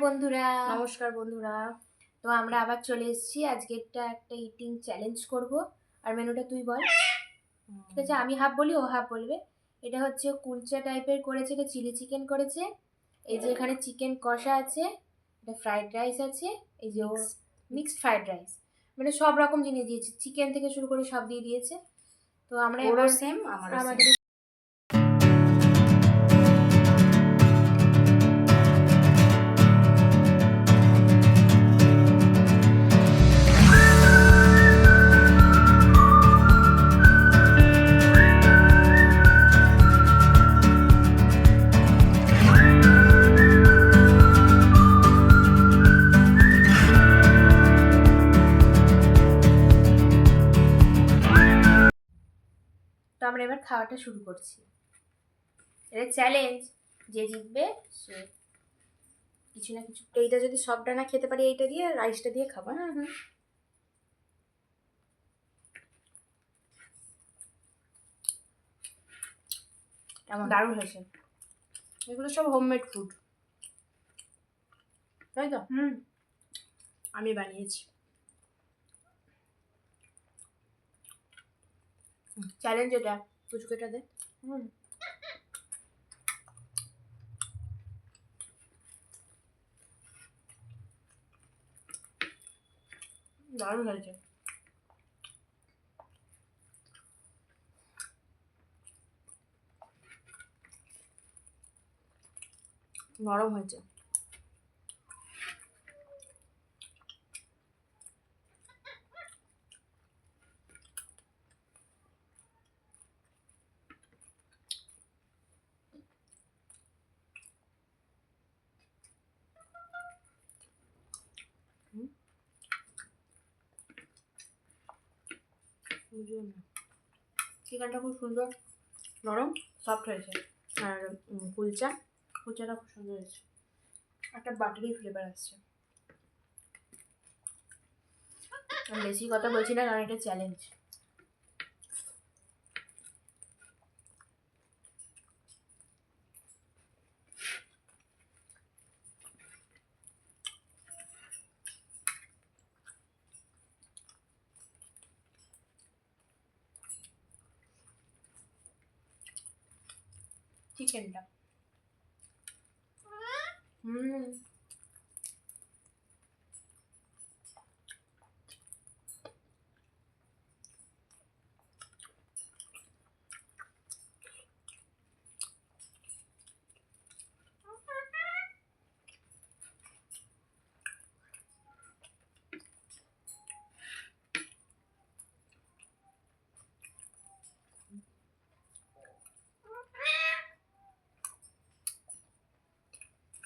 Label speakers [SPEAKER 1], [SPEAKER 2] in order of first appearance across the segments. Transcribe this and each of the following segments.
[SPEAKER 1] বন্ধুরা।
[SPEAKER 2] নমস্কার বন্ধুরা।
[SPEAKER 1] তো আমরা আবার চলে এসেছি। আজকে একটা ইটিং চ্যালেঞ্জ করব। আর মেনুটা তুই বল। ঠিক আছে, আমি হাফ বলি, ও হাফ বলবে। এটা হচ্ছে কুলচা টাইপের করেছে, এটা চিলি চিকেন করেছে। এই যে এখানে চিকেন কষা আছে, এটা ফ্রাইড রাইস আছে, এই যে মিক্সড ফ্রাইড রাইস, মানে সব রকম জিনিস দিয়েছে, চিকেন থেকে শুরু করে সব দিয়ে দিয়েছে। তো আমরা এবার
[SPEAKER 2] সেম আমাদের
[SPEAKER 1] আমরা এবার খাওয়াটা শুরু করছি। এটা চ্যালেঞ্জ, যে জিতবে সে কিছু না কিছু।
[SPEAKER 2] এইটা যদি সবটা না খেতে পারি এইটা দিয়ে রাইসটা দিয়ে খাবো।
[SPEAKER 1] কেমন? দারুণ হয়েছে।
[SPEAKER 2] এগুলো সব হোমমেড ফুড, তাই তো? আমি বানিয়েছি।
[SPEAKER 1] চ্যালেঞ্জ এটা।
[SPEAKER 2] পুচকুটা দে।
[SPEAKER 1] দারুণ হয়েছে।
[SPEAKER 2] নরম হয়েছে।
[SPEAKER 1] চিকেনটা খুব সুন্দর নরম সফট হয়েছে।
[SPEAKER 2] আর
[SPEAKER 1] কুলচাটা খুব সুন্দর হয়েছে, একটা বাটারি ফ্লেভার আসছে। আমি বেশি কথা বলছি না, কারণ এটা চ্যালেঞ্জ। চিকেনটা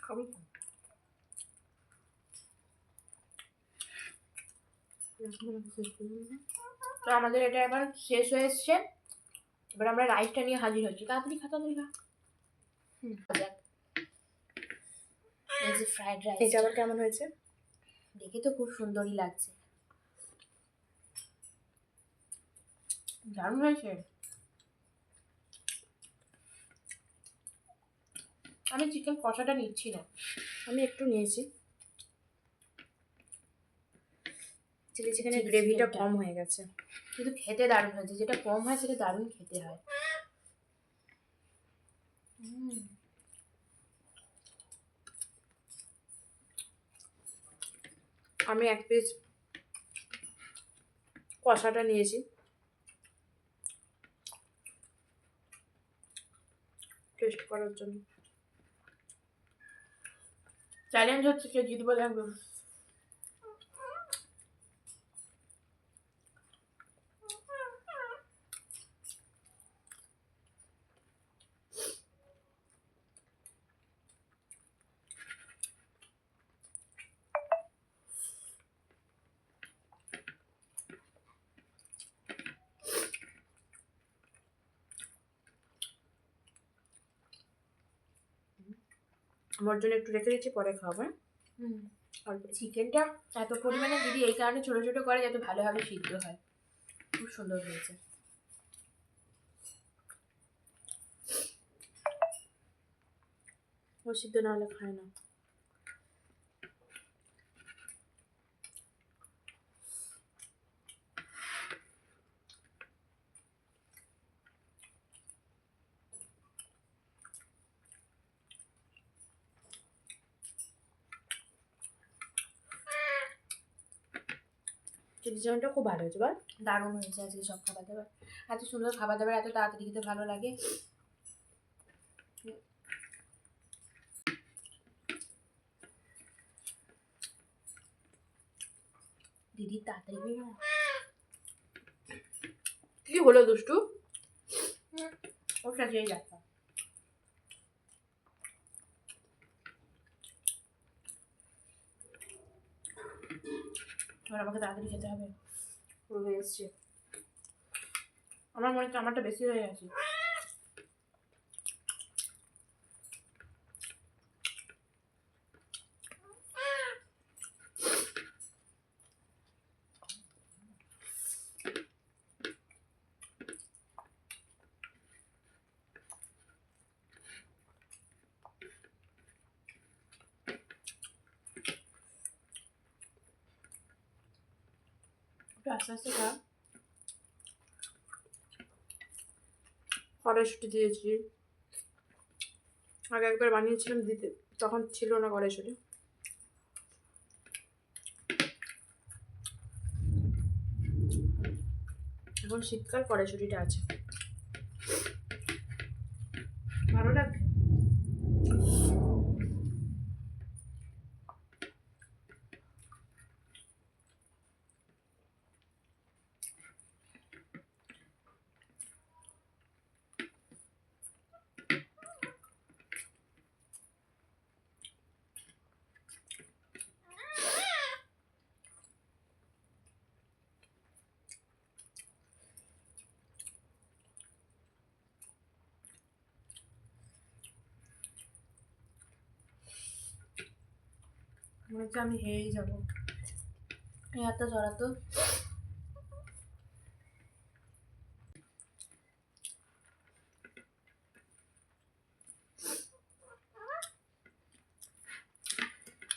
[SPEAKER 2] খাবি
[SPEAKER 1] তো আমাদের এটা এবার শেষ হয়ে এসছে। এবার আমরা রাইসটা নিয়ে হাজির হচ্ছি। তাড়াতাড়ি খা, তাড়াতাড়ি খা। এই যে ফ্রাইড রাইস,
[SPEAKER 2] এটা আবার কেমন হয়েছে?
[SPEAKER 1] দেখে তো খুব সুন্দরই লাগছে, দারুণ হয়েছে। আমি চিকেন কষাটা নিচ্ছি না,
[SPEAKER 2] আমি একটু নিয়েছি। চিলি চিকেনের গ্রেভিটা কম হয়ে গেছে,
[SPEAKER 1] কিন্তু খেতে দারুণ হয়েছে। যেটা কম হয় সেটা দারুণ খেতে হয়।
[SPEAKER 2] আমি এক পিস কষাটা নিয়েছি টেস্ট করার জন্য।
[SPEAKER 1] চ্যালেঞ্জ হচ্ছে কে জিতবো দেখবো।
[SPEAKER 2] আমার জন্য একটু রেখে দিচ্ছি, পরে খাবো।
[SPEAKER 1] আর চিকেনটা এত পরিমাণে দিদি এই কারণে ছোট ছোট করে যাতে ভালোভাবে সিদ্ধ হয়। খুব সুন্দর হয়েছে।
[SPEAKER 2] ও সিদ্ধ না হলে খায় না। চিলি চিকেনটা খুব ভালো হয়েছে বল।
[SPEAKER 1] দারুণ হয়েছে আজকে সব খাবার দাবার। এত সুন্দর খাবার দাবার এত তাড়াতাড়ি খেতে ভালো লাগে। দিদি তাড়াতাড়ি বেরো।
[SPEAKER 2] কি হলো দুষ্টু?
[SPEAKER 1] ওটা যেই যাচ্ছে। এবার আমাকে তাড়াতাড়ি খেতে হবে। পুরো হয়ে এসছে। আমার মনে হচ্ছে আমারটা বেশি হয়ে গেছে। একটু আস্তে আস্তে খা।
[SPEAKER 2] কড়াইশুঁটি দিয়েছি, আগে একবার বানিয়েছিলাম দিতে, তখন ছিল না কড়াইশুঁটি। এখন শীতকাল কড়াইশুঁটিটা আছে, ভালো লাগে।
[SPEAKER 1] মনে হচ্ছে আমি হেরেই যাবো। এত জড়াতো।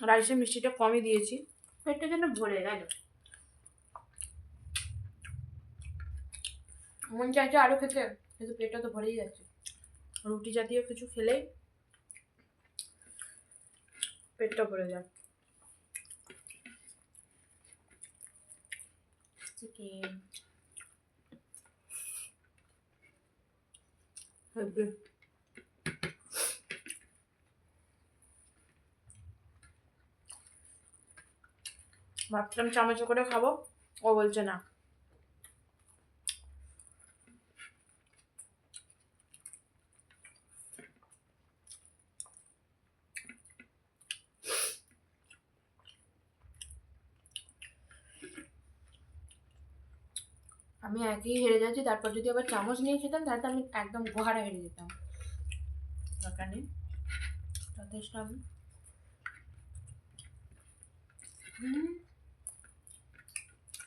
[SPEAKER 2] রাইসে মিষ্টিটা কমই দিয়েছি।
[SPEAKER 1] পেটটা যেন ভরে গেল। মন চাইছে আরো খেতে, কিন্তু পেটটা তো ভরেই যাচ্ছে।
[SPEAKER 2] রুটি জাতীয় কিছু খেলেই পেটটা ভরে যায়।
[SPEAKER 1] চিকেন
[SPEAKER 2] ভাবছিলাম চামচে করে খাবো, ও বলছে না।
[SPEAKER 1] আমি একই হেরে যাচ্ছি, তারপর যদি আবার চামচ নিয়ে খেতাম তাহলে তো আমি একদম গোহারা হেরে যেতাম। দরকার নেই, যথেষ্ট আমি।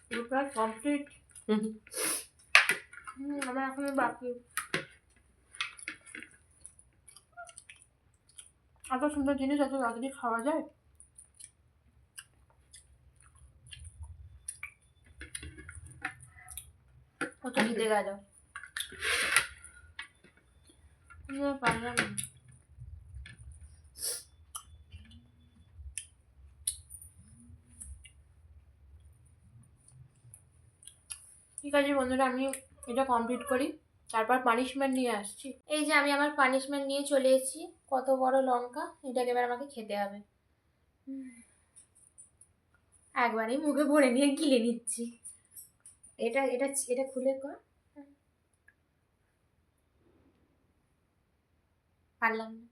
[SPEAKER 1] পুরো প্রায় কমপ্লিট। আমার এখন বাকি। এত সুন্দর জিনিস এত তাড়াতাড়ি খাওয়া যায়। কত জিতে গেল। পারলাম না। ঠিক আছে বন্ধুরা, আমি এটা কমপ্লিট করি, তারপর পানিশমেন্ট নিয়ে আসছি। এই যে আমি আমার পানিশমেন্ট নিয়ে চলে এসেছি। কত বড় লঙ্কা, এটাকে এবার আমাকে খেতে হবে। একবারেই মুখে ভরে নিয়ে গিলে নিচ্ছি।
[SPEAKER 2] এটা এটা এটা খুলে কর।
[SPEAKER 1] পারলাম না।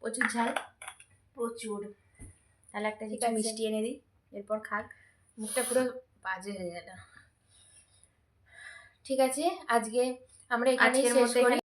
[SPEAKER 2] প্রচুর ঝাল,
[SPEAKER 1] প্রচুর।
[SPEAKER 2] তাহলে একটা
[SPEAKER 1] ঠিক
[SPEAKER 2] কিছু
[SPEAKER 1] আছে।
[SPEAKER 2] মিষ্টি এনে দিই, এরপর খাক।
[SPEAKER 1] মুখটা পুরো বাজে হয়ে গেল। ঠিক আছে, আজকে আমরা এখানেই
[SPEAKER 2] আজকের
[SPEAKER 1] শেষ
[SPEAKER 2] মতো
[SPEAKER 1] করি।